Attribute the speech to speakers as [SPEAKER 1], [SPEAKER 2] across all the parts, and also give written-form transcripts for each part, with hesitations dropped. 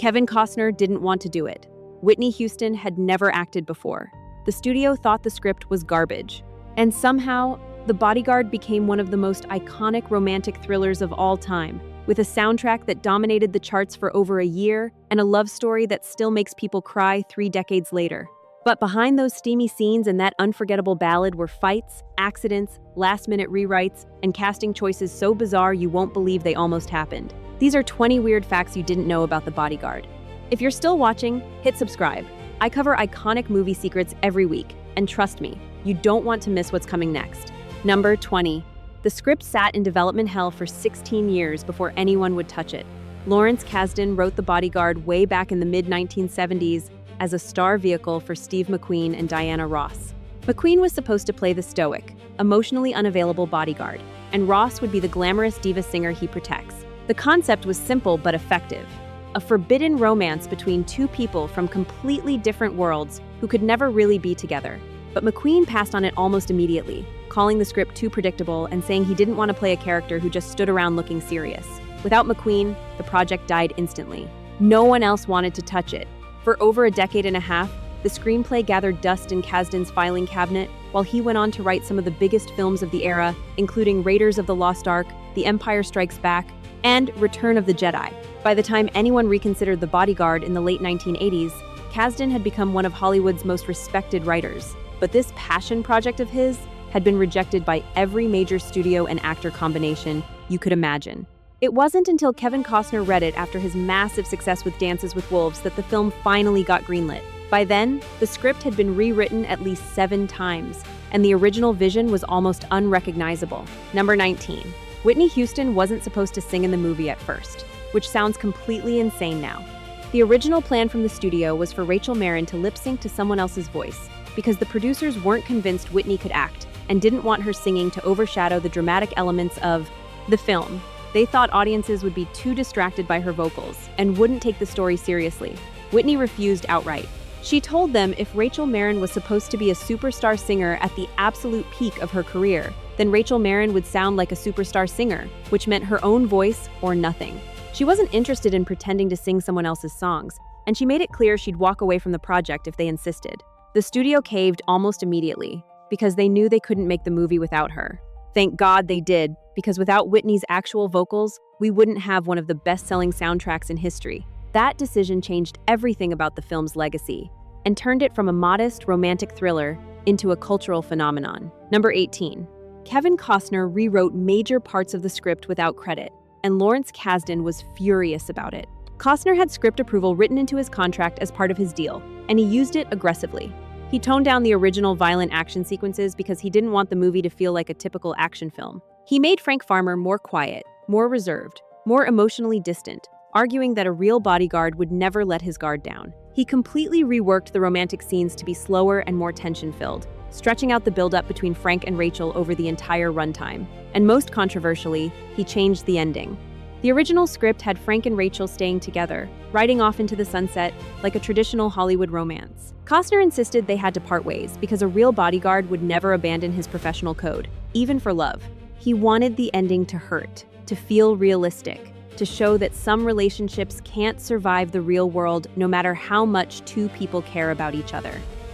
[SPEAKER 1] Kevin Costner didn't want to do it. Whitney Houston had never acted before. The studio thought the script was garbage. And somehow, The Bodyguard became one of the most iconic romantic thrillers of all time, with a soundtrack that dominated the charts for over a year and a love story that still makes people cry 3 decades later. But behind those steamy scenes and that unforgettable ballad were fights, accidents, last-minute rewrites, and casting choices so bizarre you won't believe they almost happened. These are 20 weird facts you didn't know about The Bodyguard. If you're still watching, hit subscribe. I cover iconic movie secrets every week, and trust me, you don't want to miss what's coming next. Number 20. The script sat in development hell for 16 years before anyone would touch it. Lawrence Kasdan wrote The Bodyguard way back in the mid-1970s as a star vehicle for Steve McQueen and Diana Ross. McQueen was supposed to play the stoic, emotionally unavailable bodyguard, and Ross would be the glamorous diva singer he protects. The concept was simple but effective. A forbidden romance between two people from completely different worlds who could never really be together. But McQueen passed on it almost immediately, calling the script too predictable and saying he didn't want to play a character who just stood around looking serious. Without McQueen, the project died instantly. No one else wanted to touch it. For over a decade and a half, the screenplay gathered dust in Kasdan's filing cabinet, while he went on to write some of the biggest films of the era, including Raiders of the Lost Ark, The Empire Strikes Back, and Return of the Jedi. By the time anyone reconsidered The Bodyguard in the late 1980s, Kasdan had become one of Hollywood's most respected writers. But this passion project of his had been rejected by every major studio and actor combination you could imagine. It wasn't until Kevin Costner read it after his massive success with Dances with Wolves that the film finally got greenlit. By then, the script had been rewritten at least 7 times, and the original vision was almost unrecognizable. Number 19. Whitney Houston wasn't supposed to sing in the movie at first, which sounds completely insane now. The original plan from the studio was for Rachel Marin to lip-sync to someone else's voice, because the producers weren't convinced Whitney could act and didn't want her singing to overshadow the dramatic elements of the film. They thought audiences would be too distracted by her vocals and wouldn't take the story seriously. Whitney refused outright. She told them if Rachel Marin was supposed to be a superstar singer at the absolute peak of her career, then Rachel Marin would sound like a superstar singer, which meant her own voice or nothing. She wasn't interested in pretending to sing someone else's songs, and she made it clear she'd walk away from the project if they insisted. The studio caved almost immediately, because they knew they couldn't make the movie without her. Thank God they did, because without Whitney's actual vocals, we wouldn't have one of the best-selling soundtracks in history. That decision changed everything about the film's legacy, and turned it from a modest, romantic thriller into a cultural phenomenon. Number 18. Kevin Costner rewrote major parts of the script without credit, and Lawrence Kasdan was furious about it. Costner had script approval written into his contract as part of his deal, and he used it aggressively. He toned down the original violent action sequences because he didn't want the movie to feel like a typical action film. He made Frank Farmer more quiet, more reserved, more emotionally distant, arguing that a real bodyguard would never let his guard down. He completely reworked the romantic scenes to be slower and more tension-filled, stretching out the build-up between Frank and Rachel over the entire runtime. And most controversially, he changed the ending. The original script had Frank and Rachel staying together, riding off into the sunset like a traditional Hollywood romance. Costner insisted they had to part ways because a real bodyguard would never abandon his professional code, even for love. He wanted the ending to hurt, to feel realistic, to show that some relationships can't survive the real world no matter how much two people care about each other.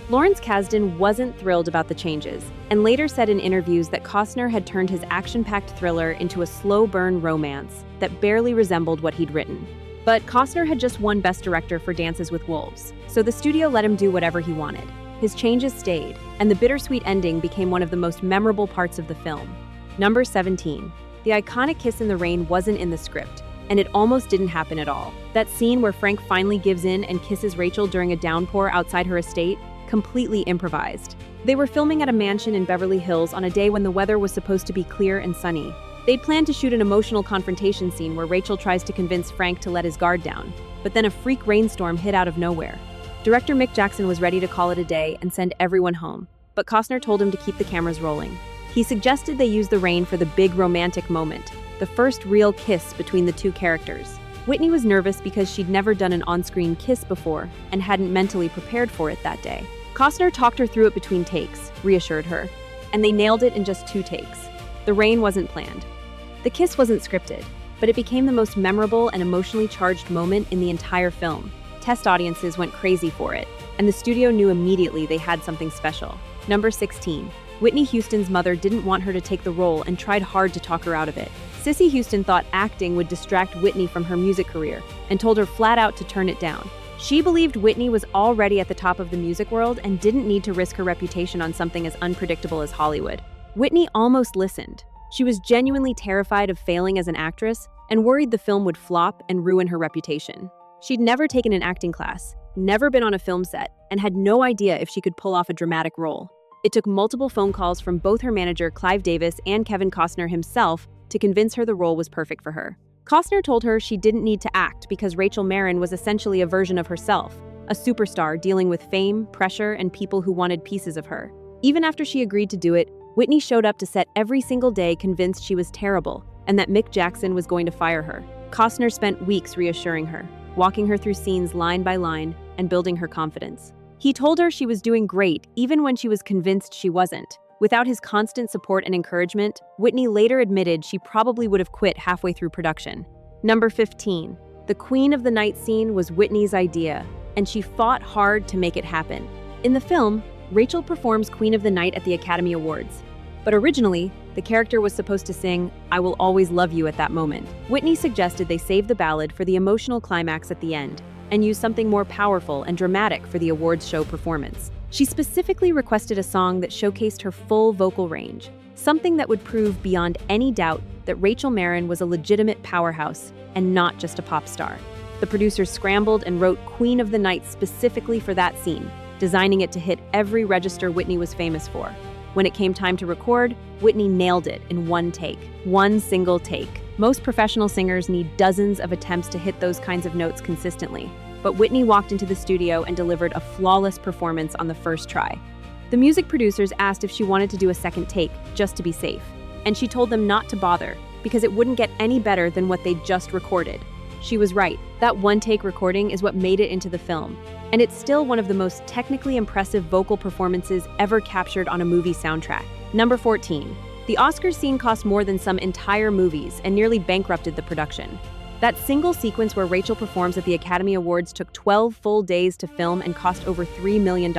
[SPEAKER 1] Lawrence Kasdan wasn't thrilled about the changes, and later said in interviews that Costner had turned his action-packed thriller into a slow-burn romance that barely resembled what he'd written. But Costner had just won Best Director for Dances with Wolves, so the studio let him do whatever he wanted. His changes stayed, and the bittersweet ending became one of the most memorable parts of the film. Number 17. The iconic kiss in the rain wasn't in the script, and it almost didn't happen at all. That scene where Frank finally gives in and kisses Rachel during a downpour outside her estate, completely improvised. They were filming at a mansion in Beverly Hills on a day when the weather was supposed to be clear and sunny. They'd planned to shoot an emotional confrontation scene where Rachel tries to convince Frank to let his guard down, but then a freak rainstorm hit out of nowhere. Director Mick Jackson was ready to call it a day and send everyone home, but Costner told him to keep the cameras rolling. He suggested they use the rain for the big romantic moment, the first real kiss between the two characters. Whitney was nervous because she'd never done an on-screen kiss before and hadn't mentally prepared for it that day. Costner talked her through it between takes, reassured her, and they nailed it in just 2 takes. The rain wasn't planned. The kiss wasn't scripted. but it became the most memorable and emotionally charged moment in the entire film. Test audiences went crazy for it, and the studio knew immediately they had something special. Number 16. Whitney Houston's mother didn't want her to take the role and tried hard to talk her out of it. Cissy Houston thought acting would distract Whitney from her music career and told her flat out to turn it down. She believed Whitney was already at the top of the music world and didn't need to risk her reputation on something as unpredictable as Hollywood. Whitney almost listened. She was genuinely terrified of failing as an actress and worried the film would flop and ruin her reputation. She'd never taken an acting class, never been on a film set, and had no idea if she could pull off a dramatic role. It took multiple phone calls from both her manager, Clive Davis, and Kevin Costner himself to convince her the role was perfect for her. Costner told her she didn't need to act because Rachel Marron was essentially a version of herself, a superstar dealing with fame, pressure, and people who wanted pieces of her. Even after she agreed to do it, Whitney showed up to set every single day convinced she was terrible and that Mick Jackson was going to fire her. Costner spent weeks reassuring her, walking her through scenes line by line and building her confidence. He told her she was doing great even when she was convinced she wasn't. Without his constant support and encouragement, Whitney later admitted she probably would have quit halfway through production. Number 15. The Queen of the Night scene was Whitney's idea, and she fought hard to make it happen. In the film, Rachel performs Queen of the Night at the Academy Awards. But originally, the character was supposed to sing, "I Will Always Love You" at that moment. Whitney suggested they save the ballad for the emotional climax at the end, and use something more powerful and dramatic for the awards show performance. She specifically requested a song that showcased her full vocal range, something that would prove beyond any doubt that Rachel Marron was a legitimate powerhouse and not just a pop star. The producers scrambled and wrote Queen of the Night specifically for that scene, designing it to hit every register Whitney was famous for. When it came time to record, Whitney nailed it in one single take. Most professional singers need dozens of attempts to hit those kinds of notes consistently. But Whitney walked into the studio and delivered a flawless performance on the first try. The music producers asked if she wanted to do a second take, just to be safe, and she told them not to bother, because it wouldn't get any better than what they'd just recorded. She was right. That one-take recording is what made it into the film, and it's still one of the most technically impressive vocal performances ever captured on a movie soundtrack. Number 14. The Oscars scene cost more than some entire movies and nearly bankrupted the production. That single sequence where Rachel performs at the Academy Awards took 12 full days to film and cost over $3 million,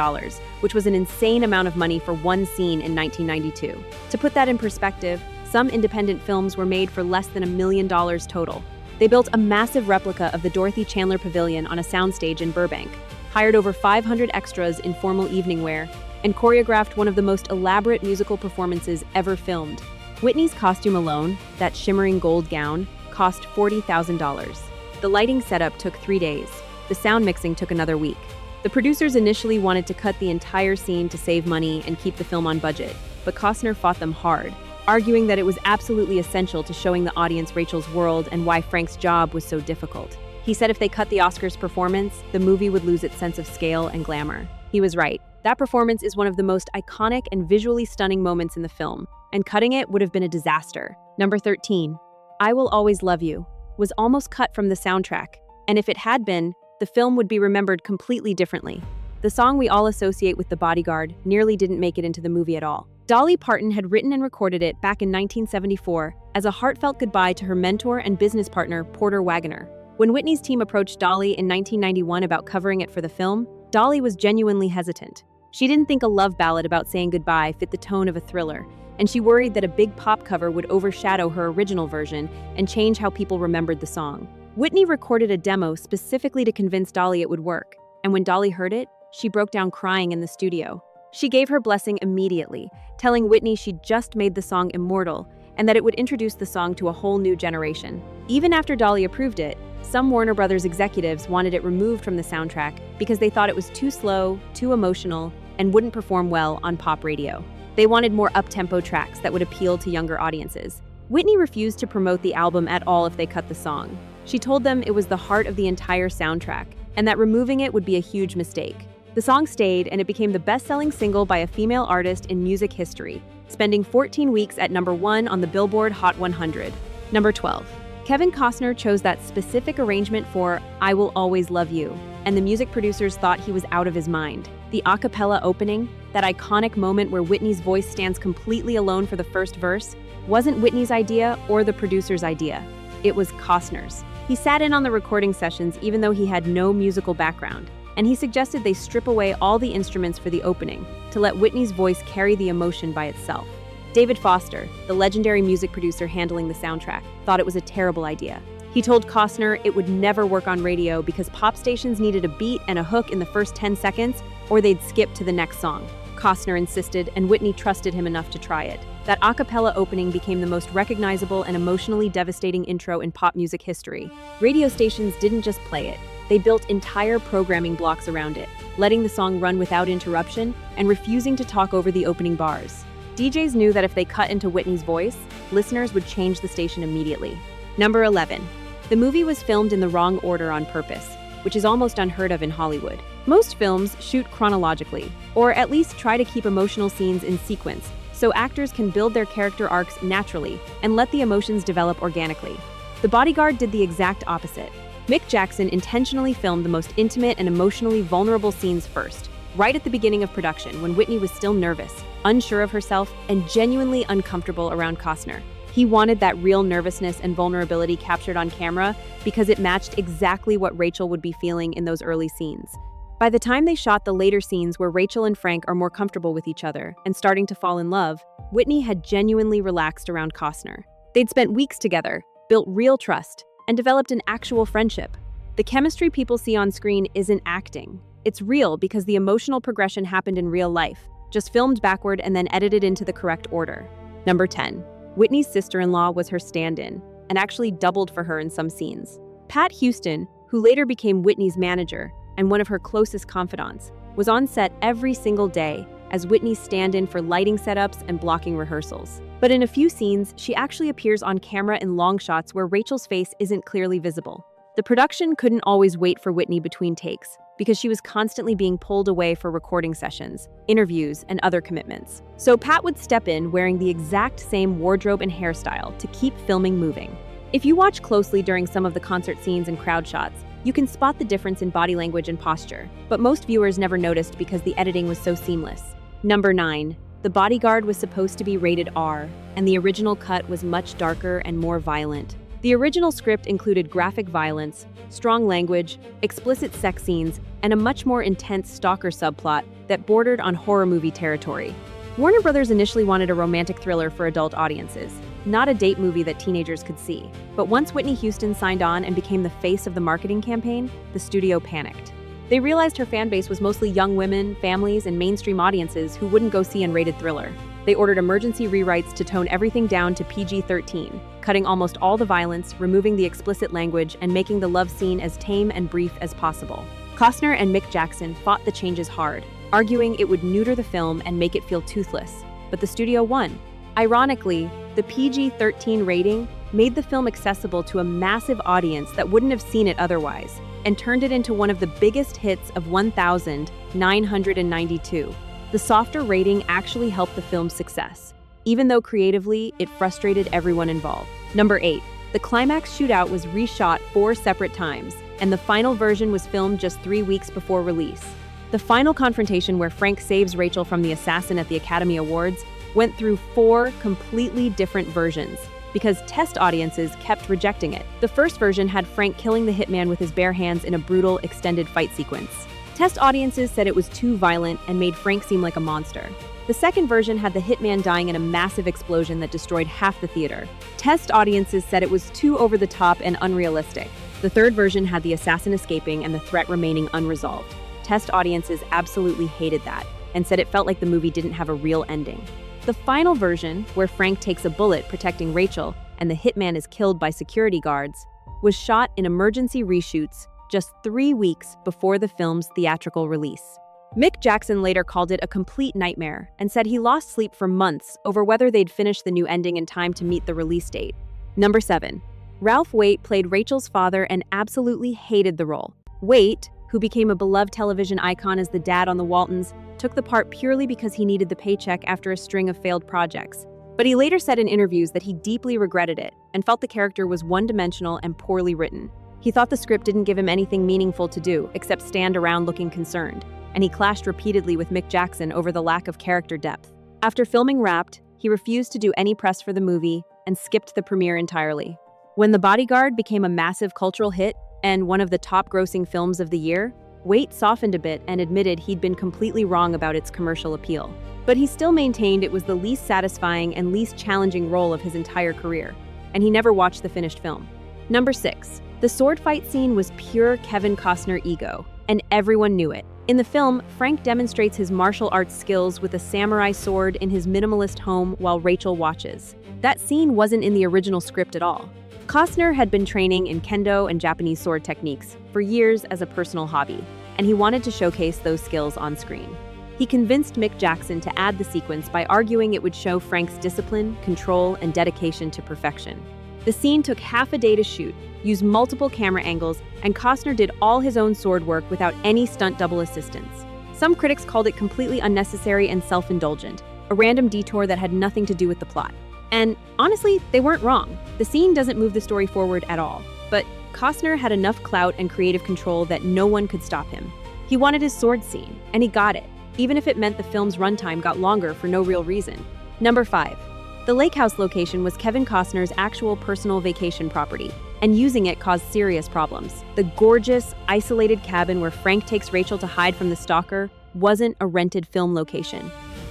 [SPEAKER 1] which was an insane amount of money for one scene in 1992. To put that in perspective, some independent films were made for less than $1 million total. They built a massive replica of the Dorothy Chandler Pavilion on a soundstage in Burbank, hired over 500 extras in formal evening wear, and choreographed one of the most elaborate musical performances ever filmed. Whitney's costume alone, that shimmering gold gown, cost $40,000. The lighting setup took 3 days. The sound mixing took another week. The producers initially wanted to cut the entire scene to save money and keep the film on budget, but Costner fought them hard, arguing that it was absolutely essential to showing the audience Rachel's world and why Frank's job was so difficult. He said if they cut the Oscars performance, the movie would lose its sense of scale and glamour. He was right. That performance is one of the most iconic and visually stunning moments in the film, and cutting it would have been a disaster. Number 13. I Will Always Love You was almost cut from the soundtrack, and if it had been, the film would be remembered completely differently. The song we all associate with The Bodyguard nearly didn't make it into the movie at all. Dolly Parton had written and recorded it back in 1974 as a heartfelt goodbye to her mentor and business partner, Porter Wagoner. When Whitney's team approached Dolly in 1991 about covering it for the film, Dolly was genuinely hesitant. She didn't think a love ballad about saying goodbye fit the tone of a thriller, and she worried that a big pop cover would overshadow her original version and change how people remembered the song. Whitney recorded a demo specifically to convince Dolly it would work, and when Dolly heard it, she broke down crying in the studio. She gave her blessing immediately, telling Whitney she'd just made the song immortal and that it would introduce the song to a whole new generation. Even after Dolly approved it, some Warner Brothers executives wanted it removed from the soundtrack because they thought it was too slow, too emotional, and wouldn't perform well on pop radio. They wanted more up-tempo tracks that would appeal to younger audiences. Whitney refused to promote the album at all if they cut the song. She told them it was the heart of the entire soundtrack, and that removing it would be a huge mistake. The song stayed, and it became the best-selling single by a female artist in music history, spending 14 weeks at number 1 on the Billboard Hot 100. Number 12. Kevin Costner chose that specific arrangement for I Will Always Love You, and the music producers thought he was out of his mind. The a cappella opening, that iconic moment where Whitney's voice stands completely alone for the first verse, wasn't Whitney's idea or the producer's idea. It was Costner's. He sat in on the recording sessions even though he had no musical background, and he suggested they strip away all the instruments for the opening to let Whitney's voice carry the emotion by itself. David Foster, the legendary music producer handling the soundtrack, thought it was a terrible idea. He told Costner it would never work on radio because pop stations needed a beat and a hook in the first 10 seconds, or they'd skip to the next song. Costner insisted, and Whitney trusted him enough to try it. That a cappella opening became the most recognizable and emotionally devastating intro in pop music history. Radio stations didn't just play it, they built entire programming blocks around it, letting the song run without interruption and refusing to talk over the opening bars. DJs knew that if they cut into Whitney's voice, listeners would change the station immediately. Number 11. The movie was filmed in the wrong order on purpose, which is almost unheard of in Hollywood. Most films shoot chronologically, or at least try to keep emotional scenes in sequence, so actors can build their character arcs naturally and let the emotions develop organically. The Bodyguard did the exact opposite. Mick Jackson intentionally filmed the most intimate and emotionally vulnerable scenes first, right at the beginning of production when Whitney was still nervous, unsure of herself, and genuinely uncomfortable around Costner. He wanted that real nervousness and vulnerability captured on camera because it matched exactly what Rachel would be feeling in those early scenes. By the time they shot the later scenes where Rachel and Frank are more comfortable with each other and starting to fall in love, Whitney had genuinely relaxed around Costner. They'd spent weeks together, built real trust, and developed an actual friendship. The chemistry people see on screen isn't acting. It's real because the emotional progression happened in real life, just filmed backward and then edited into the correct order. Number 10. Whitney's sister-in-law was her stand-in, and actually doubled for her in some scenes. Pat Houston, who later became Whitney's manager and one of her closest confidants, was on set every single day as Whitney's stand-in for lighting setups and blocking rehearsals. But in a few scenes, she actually appears on camera in long shots where Rachel's face isn't clearly visible. The production couldn't always wait for Whitney between takes because she was constantly being pulled away for recording sessions, interviews, and other commitments. So Pat would step in wearing the exact same wardrobe and hairstyle to keep filming moving. If you watch closely during some of the concert scenes and crowd shots, you can spot the difference in body language and posture, but most viewers never noticed because the editing was so seamless. Number 9. The Bodyguard was supposed to be rated R, and the original cut was much darker and more violent. The original script included graphic violence, strong language, explicit sex scenes, and a much more intense stalker subplot that bordered on horror movie territory. Warner Brothers initially wanted a romantic thriller for adult audiences, not a date movie that teenagers could see. But once Whitney Houston signed on and became the face of the marketing campaign, the studio panicked. They realized her fan base was mostly young women, families, and mainstream audiences who wouldn't go see an rated thriller. They ordered emergency rewrites to tone everything down to PG-13, cutting almost all the violence, removing the explicit language, and making the love scene as tame and brief as possible. Costner and Mick Jackson fought the changes hard, arguing it would neuter the film and make it feel toothless, but the studio won. Ironically, the PG-13 rating made the film accessible to a massive audience that wouldn't have seen it otherwise, and turned it into one of the biggest hits of 1,992. The softer rating actually helped the film's success, even though creatively it frustrated everyone involved. Number 8. The climax shootout was reshot 4 separate times, and the final version was filmed just 3 weeks before release. The final confrontation where Frank saves Rachel from the assassin at the Academy Awards went through 4 completely different versions, because test audiences kept rejecting it. The first version had Frank killing the hitman with his bare hands in a brutal, extended fight sequence. Test audiences said it was too violent and made Frank seem like a monster. The second version had the hitman dying in a massive explosion that destroyed half the theater. Test audiences said it was too over the top and unrealistic. The third version had the assassin escaping and the threat remaining unresolved. Test audiences absolutely hated that and said it felt like the movie didn't have a real ending. The final version, where Frank takes a bullet protecting Rachel and the hitman is killed by security guards, was shot in emergency reshoots just 3 weeks before the film's theatrical release. Mick Jackson later called it a complete nightmare and said he lost sleep for months over whether they'd finish the new ending in time to meet the release date. Number 7. Ralph Waite played Rachel's father and absolutely hated the role. Waite, who became a beloved television icon as the dad on The Waltons, took the part purely because he needed the paycheck after a string of failed projects. But he later said in interviews that he deeply regretted it and felt the character was one-dimensional and poorly written. He thought the script didn't give him anything meaningful to do except stand around looking concerned, and he clashed repeatedly with Mick Jackson over the lack of character depth. After filming wrapped, he refused to do any press for the movie and skipped the premiere entirely. When The Bodyguard became a massive cultural hit and one of the top-grossing films of the year, Waite softened a bit and admitted he'd been completely wrong about its commercial appeal. But he still maintained it was the least satisfying and least challenging role of his entire career, and he never watched the finished film. Number 6. The sword fight scene was pure Kevin Costner ego, and everyone knew it. In the film, Frank demonstrates his martial arts skills with a samurai sword in his minimalist home while Rachel watches. That scene wasn't in the original script at all. Costner had been training in kendo and Japanese sword techniques for years as a personal hobby, and he wanted to showcase those skills on screen. He convinced Mick Jackson to add the sequence by arguing it would show Frank's discipline, control, and dedication to perfection. The scene took half a day to shoot, used multiple camera angles, and Costner did all his own sword work without any stunt double assistance. Some critics called it completely unnecessary and self-indulgent, a random detour that had nothing to do with the plot. And honestly, they weren't wrong. The scene doesn't move the story forward at all, but Costner had enough clout and creative control that no one could stop him. He wanted his sword scene, and he got it, even if it meant the film's runtime got longer for no real reason. Number 5. The lake house location was Kevin Costner's actual personal vacation property, and using it caused serious problems. The gorgeous, isolated cabin where Frank takes Rachel to hide from the stalker wasn't a rented film location.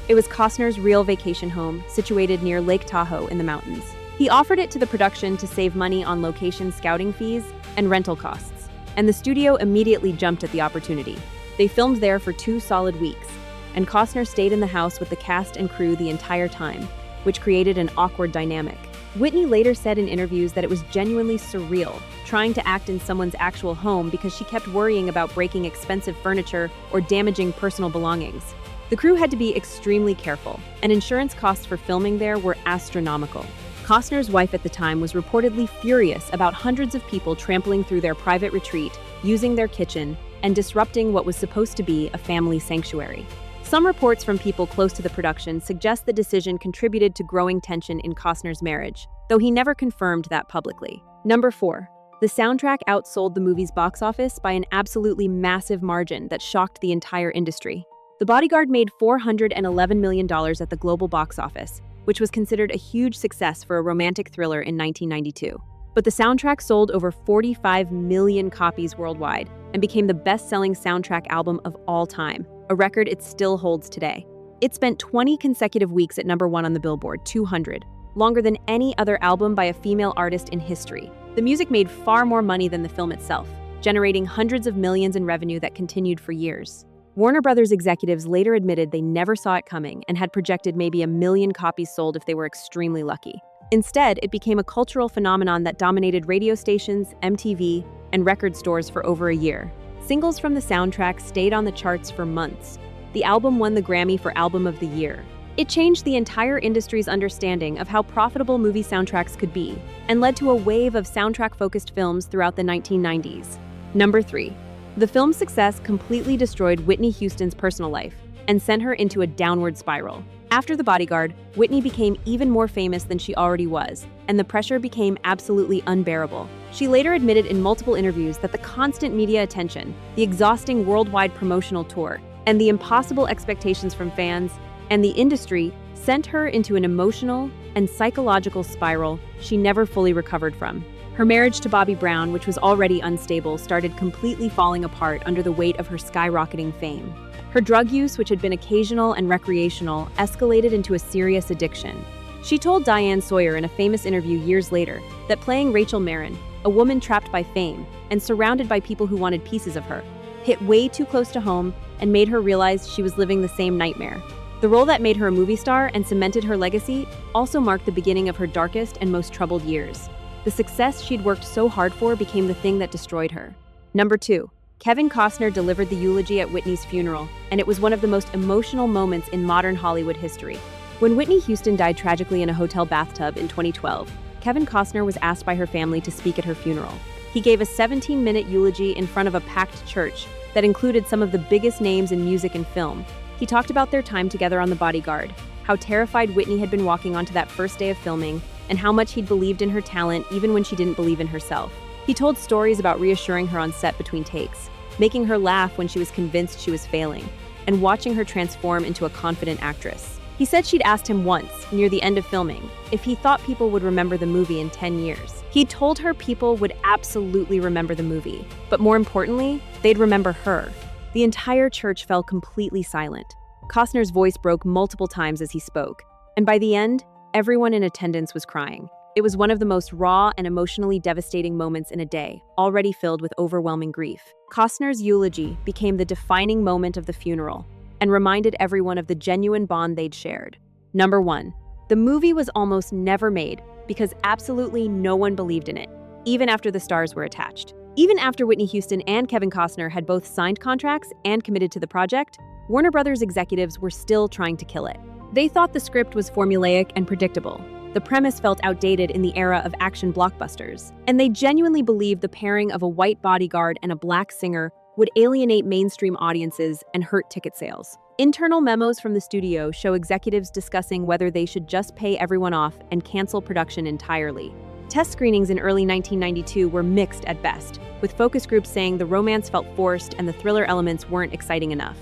[SPEAKER 1] It was Costner's real vacation home, situated near Lake Tahoe in the mountains. He offered it to the production to save money on location scouting fees and rental costs, and the studio immediately jumped at the opportunity. They filmed there for 2 solid weeks, and Costner stayed in the house with the cast and crew the entire time, which created an awkward dynamic. Whitney later said in interviews that it was genuinely surreal, trying to act in someone's actual home because she kept worrying about breaking expensive furniture or damaging personal belongings. The crew had to be extremely careful, and insurance costs for filming there were astronomical. Costner's wife at the time was reportedly furious about hundreds of people trampling through their private retreat, using their kitchen, and disrupting what was supposed to be a family sanctuary. Some reports from people close to the production suggest the decision contributed to growing tension in Costner's marriage, though he never confirmed that publicly. Number 4. The soundtrack outsold the movie's box office by an absolutely massive margin that shocked the entire industry. The Bodyguard made $411 million at the global box office, which was considered a huge success for a romantic thriller in 1992. But the soundtrack sold over 45 million copies worldwide and became the best-selling soundtrack album of all time, a record it still holds today. It spent 20 consecutive weeks at number 1 on the Billboard 200, longer than any other album by a female artist in history. The music made far more money than the film itself, generating hundreds of millions in revenue that continued for years. Warner Brothers executives later admitted they never saw it coming and had projected maybe 1 million copies sold if they were extremely lucky. Instead, it became a cultural phenomenon that dominated radio stations, MTV, and record stores for over a year. Singles from the soundtrack stayed on the charts for months. The album won the Grammy for Album of the Year. It changed the entire industry's understanding of how profitable movie soundtracks could be, and led to a wave of soundtrack-focused films throughout the 1990s. Number 3. The film's success completely destroyed Whitney Houston's personal life and sent her into a downward spiral. After The Bodyguard, Whitney became even more famous than she already was, and the pressure became absolutely unbearable. She later admitted in multiple interviews that the constant media attention, the exhausting worldwide promotional tour, and the impossible expectations from fans and the industry sent her into an emotional and psychological spiral she never fully recovered from. Her marriage to Bobby Brown, which was already unstable, started completely falling apart under the weight of her skyrocketing fame. Her drug use, which had been occasional and recreational, escalated into a serious addiction. She told Diane Sawyer in a famous interview years later that playing Rachel Marin, a woman trapped by fame and surrounded by people who wanted pieces of her, hit way too close to home and made her realize she was living the same nightmare. The role that made her a movie star and cemented her legacy also marked the beginning of her darkest and most troubled years. The success she'd worked so hard for became the thing that destroyed her. Number 2. Kevin Costner delivered the eulogy at Whitney's funeral, and it was one of the most emotional moments in modern Hollywood history. When Whitney Houston died tragically in a hotel bathtub in 2012, Kevin Costner was asked by her family to speak at her funeral. He gave a 17-minute eulogy in front of a packed church that included some of the biggest names in music and film. He talked about their time together on The Bodyguard, how terrified Whitney had been walking onto that first day of filming, and how much he'd believed in her talent even when she didn't believe in herself. He told stories about reassuring her on set between takes, making her laugh when she was convinced she was failing, and watching her transform into a confident actress. He said she'd asked him once, near the end of filming, if he thought people would remember the movie in 10 years. He told her people would absolutely remember the movie, but more importantly, they'd remember her. The entire church fell completely silent. Costner's voice broke multiple times as he spoke, and by the end, everyone in attendance was crying. It was one of the most raw and emotionally devastating moments in a day, already filled with overwhelming grief. Costner's eulogy became the defining moment of the funeral and reminded everyone of the genuine bond they'd shared. Number 1. The movie was almost never made because absolutely no one believed in it, even after the stars were attached. Even after Whitney Houston and Kevin Costner had both signed contracts and committed to the project, Warner Brothers executives were still trying to kill it. They thought the script was formulaic and predictable. The premise felt outdated in the era of action blockbusters, and they genuinely believed the pairing of a white bodyguard and a black singer would alienate mainstream audiences and hurt ticket sales. Internal memos from the studio show executives discussing whether they should just pay everyone off and cancel production entirely. Test screenings in early 1992 were mixed at best, with focus groups saying the romance felt forced and the thriller elements weren't exciting enough.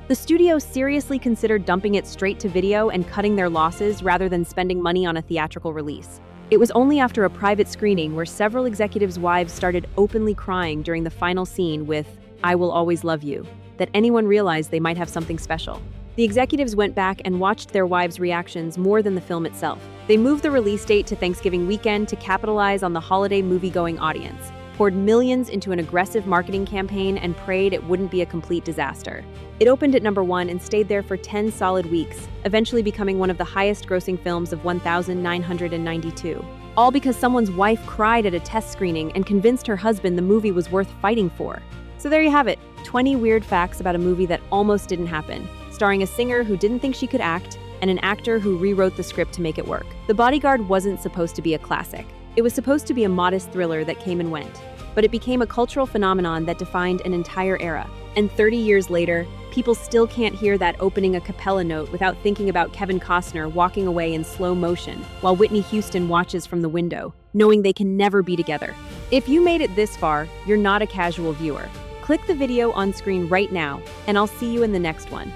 [SPEAKER 1] The studio seriously considered dumping it straight to video and cutting their losses rather than spending money on a theatrical release. It was only after a private screening where several executives' wives started openly crying during the final scene with "I Will Always Love You" that anyone realized they might have something special. The executives went back and watched their wives' reactions more than the film itself. They moved the release date to Thanksgiving weekend to capitalize on the holiday movie-going audience, poured millions into an aggressive marketing campaign, and prayed it wouldn't be a complete disaster. It opened at number 1 and stayed there for 10 solid weeks, eventually becoming one of the highest-grossing films of 1,992. All because someone's wife cried at a test screening and convinced her husband the movie was worth fighting for. So there you have it, 20 weird facts about a movie that almost didn't happen, starring a singer who didn't think she could act and an actor who rewrote the script to make it work. The Bodyguard wasn't supposed to be a classic. It was supposed to be a modest thriller that came and went, but it became a cultural phenomenon that defined an entire era. And 30 years later, people still can't hear that opening a cappella note without thinking about Kevin Costner walking away in slow motion while Whitney Houston watches from the window, knowing they can never be together. If you made it this far, you're not a casual viewer. Click the video on screen right now, and I'll see you in the next one.